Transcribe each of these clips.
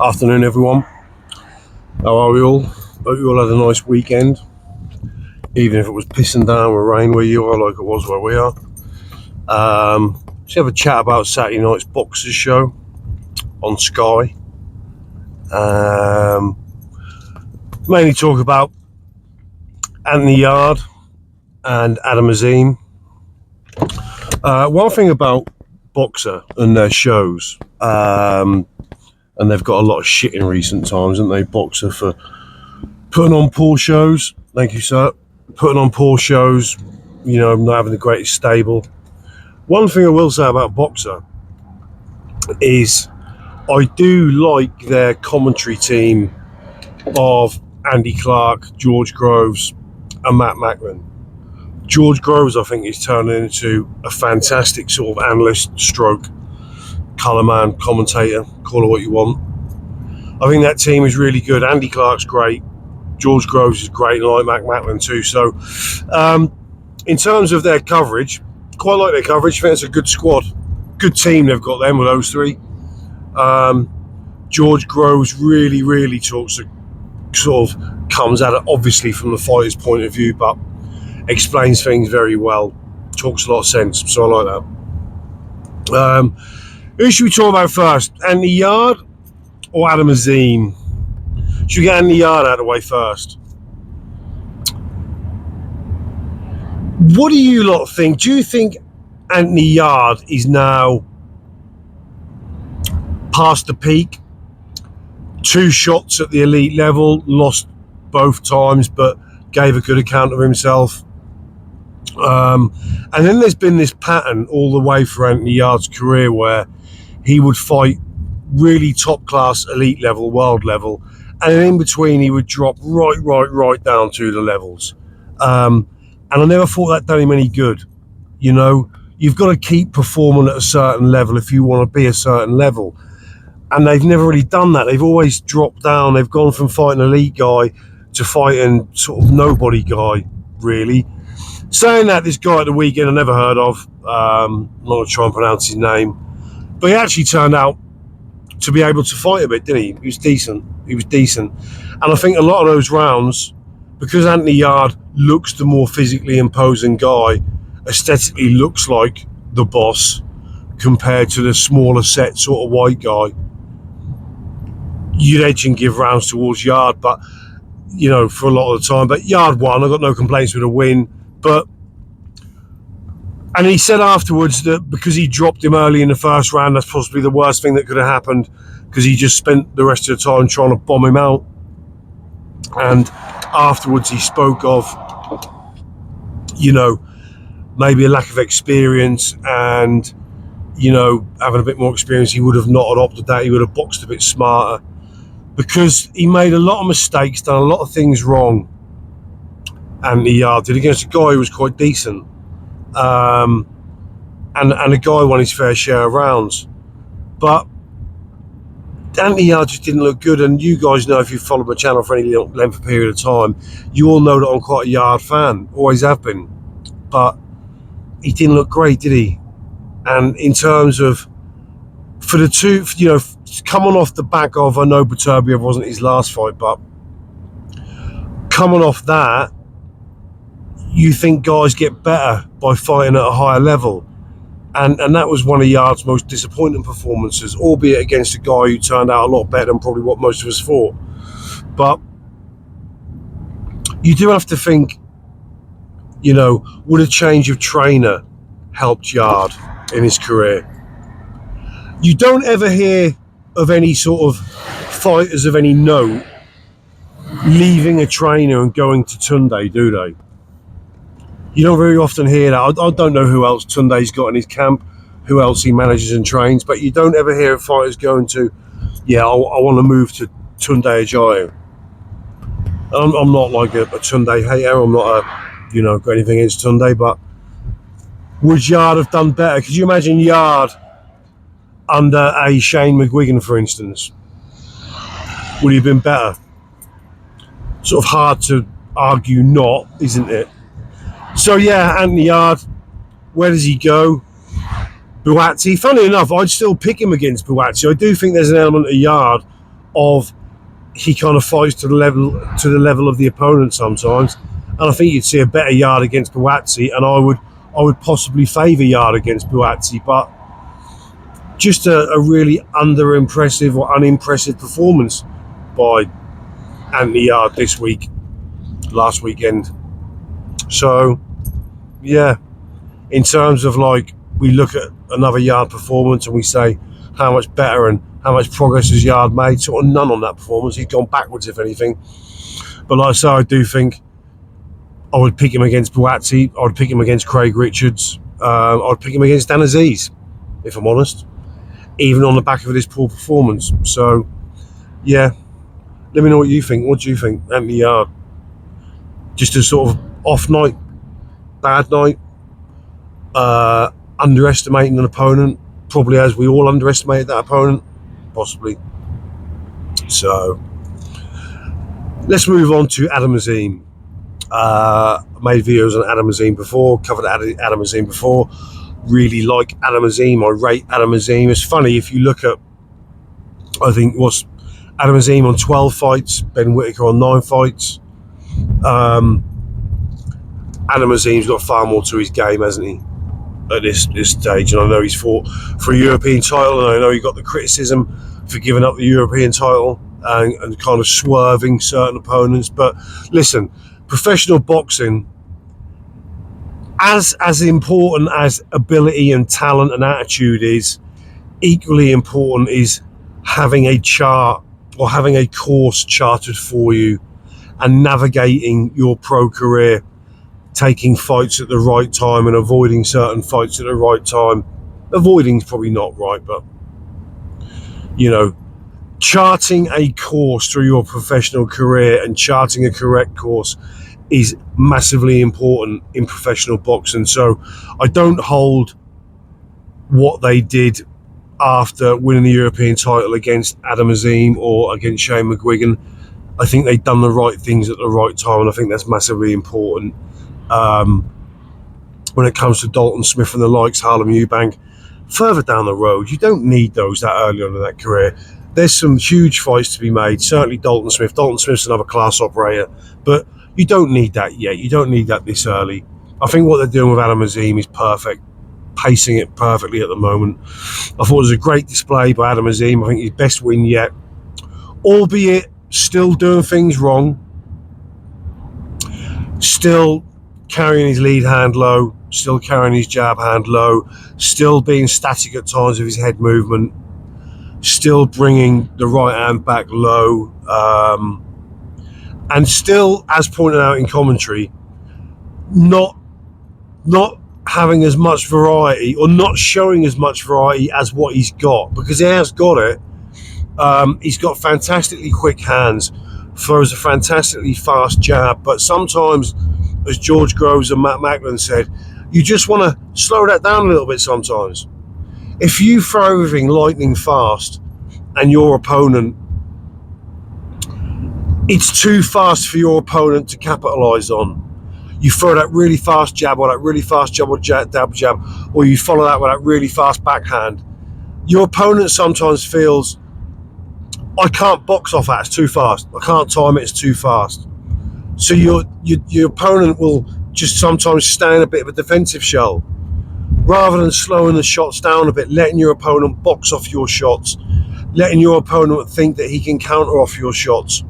Afternoon, everyone. How are we all? Hope you all had a nice weekend, even if it was pissing down with rain where you are, like it was where we are. Let's have a chat about Saturday night's Boxers show on Sky. Mainly talk about Anthony Yarde and Azim. One thing about Boxer and their shows, and they've got a lot of shit in recent times, haven't they? Boxer for putting on poor shows. Thank you, sir. Putting on poor shows, not having the greatest stable. One thing I will say about Boxer is I do like their commentary team of Andy Clark, George Groves, and Matt Macklin. George Groves, I think, is turning into a fantastic sort of analyst stroke colour man, commentator, call it what you want. I think that team is really good. Andy Clark's great. George Groves is great, and I like Matt Macklin too. So, in terms of their coverage, quite like their coverage. I think it's a good squad. Good team they've got them with those three. George Groves really talks, sort of comes at it obviously from the fighter's point of view, but explains things very well. Talks a lot of sense, so I like that. Who should we talk about first? Anthony Yarde or Azim? Should we get Anthony Yarde out of the way first? What do you lot think? Do you think Anthony Yarde is now past the peak? 2 shots at the elite level, lost both times, but gave a good account of himself. And then there's been this pattern all the way for Anthony Yarde's career where he would fight really top class, elite level, world level, and then in between he would drop right down to the levels. And I never thought that done him any good. You've got to keep performing at a certain level if you want to be a certain level. And they've never really done that. They've always dropped down. They've gone from fighting an elite guy to fighting sort of nobody guy, really. Saying that, this guy at the weekend I never heard of, I'm not going to try and pronounce his name, but he actually turned out to be able to fight a bit, didn't he? He was decent. And I think a lot of those rounds, because Anthony Yarde looks the more physically imposing guy, aesthetically looks like the boss compared to the smaller set sort of white guy, you'd edge and give rounds towards Yarde, but for a lot of the time. But Yarde won. I got no complaints with a win. And he said afterwards that because he dropped him early in the first round, that's possibly the worst thing that could have happened, because he just spent the rest of the time trying to bomb him out. And afterwards he spoke of, maybe a lack of experience, and, having a bit more experience, he would have not adopted that. He would have boxed a bit smarter, because he made a lot of mistakes, done a lot of things wrong. And he did against a guy who was quite decent. And the guy won his fair share of rounds. But Anthony Yarde just didn't look good, and you guys know, if you've followed my channel for any length of period of time, you all know that I'm quite a Yarde fan, always have been. But he didn't look great, did he? And in terms of, for the two, coming off the back of, I know Beterbiev wasn't his last fight, but coming off that, you think guys get better by fighting at a higher level. And that was one of Yarde's most disappointing performances, albeit against a guy who turned out a lot better than probably what most of us thought. But you do have to think, would a change of trainer helped Yarde in his career? You don't ever hear of any sort of fighters of any note leaving a trainer and going to Tunde, do they? You don't very often hear that. I don't know who else Tunde's got in his camp, who else he manages and trains, but you don't ever hear of fighters going to, I want to move to Tunde Ajayi. I'm not like a Tunde hater. I'm not got anything against Tunde, but would Yarde have done better? Could you imagine Yarde under a Shane McGuigan, for instance? Would he have been better? Sort of hard to argue not, isn't it? So Anthony Yarde, where does he go? Buatsi, funny enough, I'd still pick him against Buatsi. I do think there's an element of Yarde of he kind of fights to the level of the opponent sometimes, and I think you'd see a better Yarde against Buatsi, and I would possibly favour Yarde against Buatsi, but just a really under-impressive or unimpressive performance by Anthony Yarde last weekend. So yeah, in terms of like, we look at another Yarde performance and we say how much better and how much progress has Yarde made, sort of none on that performance. He's gone backwards if anything. But like I say, I do think I would pick him against Buatsi, I would pick him against Craig Richards, I would pick him against Dan Aziz, if I'm honest, even on the back of this poor performance. So yeah, let me know what you think. What do you think, Anthony Yarde? Just a sort of off night, bad night, underestimating an opponent, probably as we all underestimated that opponent, possibly. So let's move on to Adam Azim. I made videos on Adam Azim before, covered Adam Azim before. Really like Adam Azim. I rate Adam Azim. It's funny, if you look at, I think what's Adam Azim on 12 fights, Ben Whittaker on 9 fights. Adam Azim's got far more to his game, hasn't he, at this stage? And I know he's fought for a European title, and I know he got the criticism for giving up the European title and kind of swerving certain opponents. But listen, professional boxing, as important as ability and talent and attitude is, equally important is having a chart or having a course charted for you and navigating your pro career, taking fights at the right time and avoiding certain fights at the right time. Avoiding's probably not right, but you know, charting a course through your professional career and charting a correct course is massively important in professional boxing. So I don't hold what they did after winning the European title against Adam Azim or against Shane McGuigan. I think they've done the right things at the right time, and I think that's massively important. When it comes to Dalton Smith and the likes, Harlem Eubank, further down the road, you don't need those that early on in that career. There's some huge fights to be made, certainly Dalton Smith. Dalton Smith's another class operator, but you don't need that yet. You don't need that this early. I think what they're doing with Adam Azim is perfect, pacing it perfectly at the moment. I thought it was a great display by Adam Azim. I think his best win yet, albeit still doing things wrong, still carrying his lead hand low, still carrying his jab hand low, still being static at times with his head movement, still bringing the right hand back low, and still, as pointed out in commentary, not having as much variety, or not showing as much variety as what he's got, because he has got it. He's got fantastically quick hands, throws a fantastically fast jab, but sometimes, as George Groves and Matt Macklin said, you just want to slow that down a little bit sometimes. If you throw everything lightning fast and your opponent, it's too fast for your opponent to capitalise on. You throw that really fast jab or that really fast jab or jab, or you follow that with that really fast backhand. Your opponent sometimes feels, I can't box off that, it's too fast. I can't time it, it's too fast. So your opponent will just sometimes stay in a bit of a defensive shell. Rather than slowing the shots down a bit, letting your opponent box off your shots, letting your opponent think that he can counter off your shots.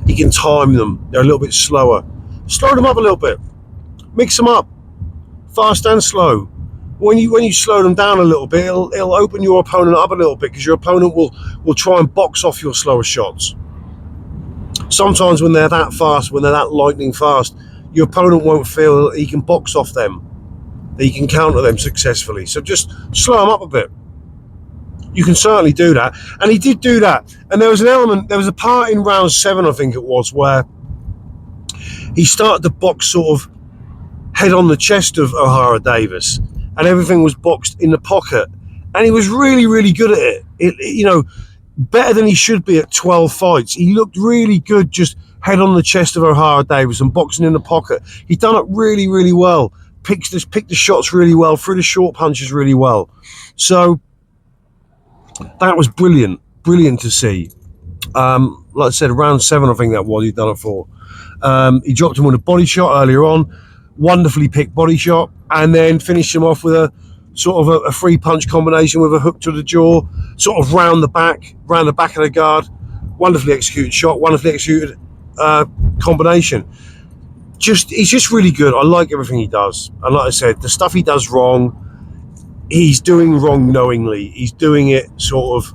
He can time them. They're a little bit slower. Slow them up a little bit. Mix them up. Fast and slow. When you slow them down a little bit, it'll open your opponent up a little bit, because your opponent will try and box off your slower shots. Sometimes when they're that fast, when they're that lightning fast, your opponent won't feel that he can box off them, that he can counter them successfully. So just slow them up a bit. You can certainly do that. And he did do that. And there was a part in round 7, I think it was, where he started to box sort of head on the chest of O'Hara Davis, and everything was boxed in the pocket. And he was really, really good at it. Better than he should be at 12 fights. He looked really good just head on the chest of O'Hara Davis and boxing in the pocket. He'd done it really, really well. Picked the shots really well, threw the short punches really well. So that was brilliant to see. Like I said, round 7, I think that was, he'd done it for. He dropped him with a body shot earlier on, wonderfully picked body shot, and then finished him off with a sort of a free punch combination with a hook to the jaw, sort of round the back of the guard. Wonderfully executed shot, wonderfully executed combination. He's just really good. I like everything he does. And like I said, the stuff he does wrong, he's doing wrong knowingly. He's doing it sort of,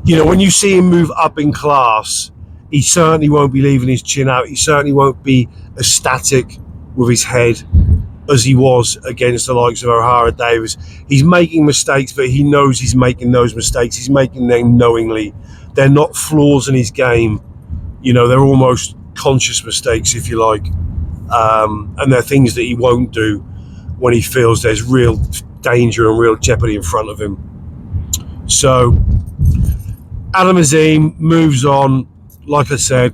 when you see him move up in class, he certainly won't be leaving his chin out. He certainly won't be as static with his head as he was against the likes of O'Hara Davis. He's making mistakes, but he knows he's making those mistakes. He's making them knowingly. They're not flaws in his game. They're almost conscious mistakes, if you like. And they're things that he won't do when he feels there's real danger and real jeopardy in front of him. So Adam Azim moves on. Like I said,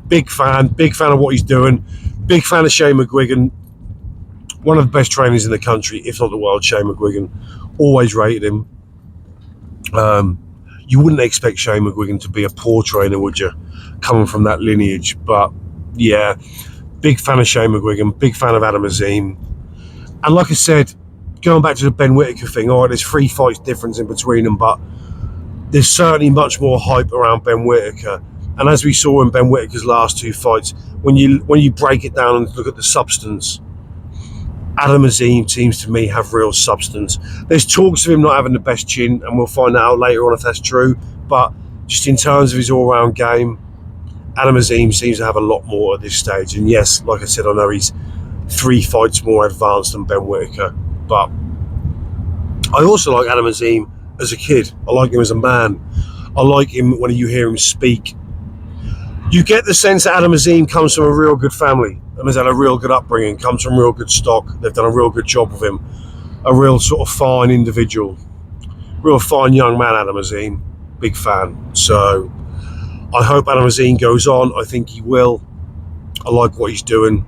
big fan of what he's doing. Big fan of Shane McGuigan. One of the best trainers in the country, if not the world, Shane McGuigan. Always rated him. You wouldn't expect Shane McGuigan to be a poor trainer, would you? Coming from that lineage. But yeah, big fan of Shane McGuigan, big fan of Adam Azim. And like I said, going back to the Ben Whittaker thing, all right, there's 3 fights difference in between them, but there's certainly much more hype around Ben Whittaker. And as we saw in Ben Whittaker's last 2 fights, when you break it down and look at the substance, Adam Azim seems to me have real substance. There's talks of him not having the best chin, and we'll find out later on if that's true. But just in terms of his all-round game, Adam Azim seems to have a lot more at this stage. And yes, like I said, I know he's 3 fights more advanced than Ben Whittaker. But I also like Adam Azim as a kid. I like him as a man. I like him when you hear him speak. You get the sense that Adam Azim comes from a real good family and has had a real good upbringing, comes from real good stock. They've done a real good job with him. A real sort of fine individual. Real fine young man, Adam Azim. Big fan. So I hope Adam Azim goes on. I think he will. I like what he's doing.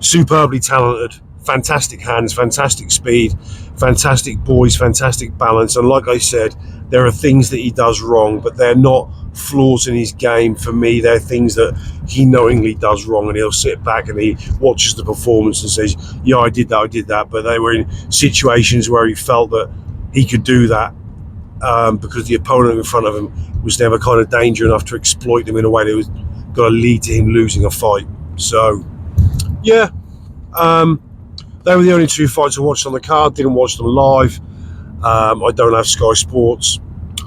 Superbly talented. Fantastic hands, fantastic speed, fantastic poise, fantastic balance. And like I said, there are things that he does wrong, but they're not flaws in his game for me. They're things that he knowingly does wrong, and he'll sit back and he watches the performance and says, yeah, I did that. But they were in situations where he felt that he could do that because the opponent in front of him was never kind of danger enough to exploit him in a way that was going to lead to him losing a fight. So, yeah. They were the only 2 fights I watched on the card. Didn't watch them live. I don't have Sky Sports.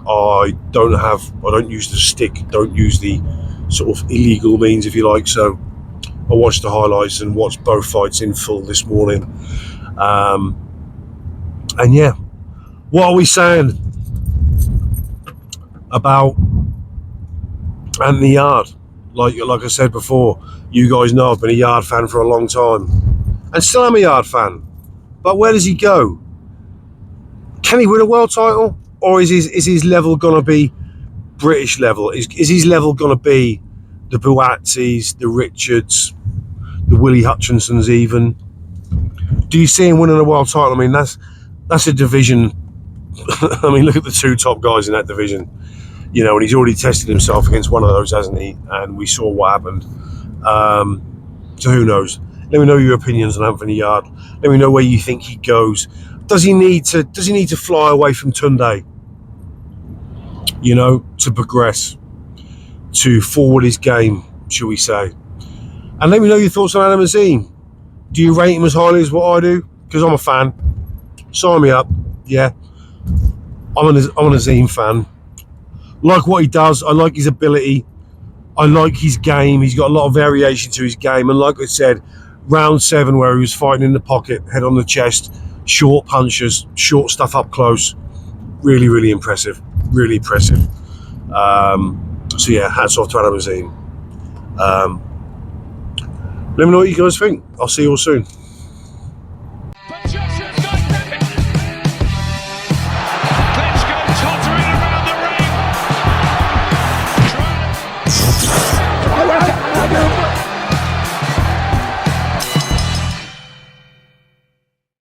I don't use the stick. Don't use the sort of illegal means, if you like. So I watched the highlights and watched both fights in full this morning. And yeah, what are we saying about Anthony Yarde? Like I said before, you guys know I've been a Yarde fan for a long time. And still am a Yarde fan. But where does he go? Can he win a world title? Or is his level going to be British level? Is his level going to be the Buatsis, the Richards, the Willie Hutchinsons even? Do you see him winning a world title? I mean, that's a division. I mean, look at the 2 top guys in that division. And he's already tested himself against one of those, hasn't he? And we saw what happened. So who knows? Let me know your opinions on Anthony Yarde. Let me know where you think he goes. Does he need to fly away from Tunde? To progress, to forward his game, shall we say? And let me know your thoughts on Adam Azim. Do you rate him as highly as what I do? Because I'm a fan. Sign me up. Yeah, I'm an Azim fan. Like what he does. I like his ability. I like his game. He's got a lot of variation to his game. And like I said, round 7 where he was fighting in the pocket, head on the chest, short punches, short stuff up close. Really, really impressive. Really impressive. So yeah, hats off to Adam Azim. Let me know what you guys think. I'll see you all soon.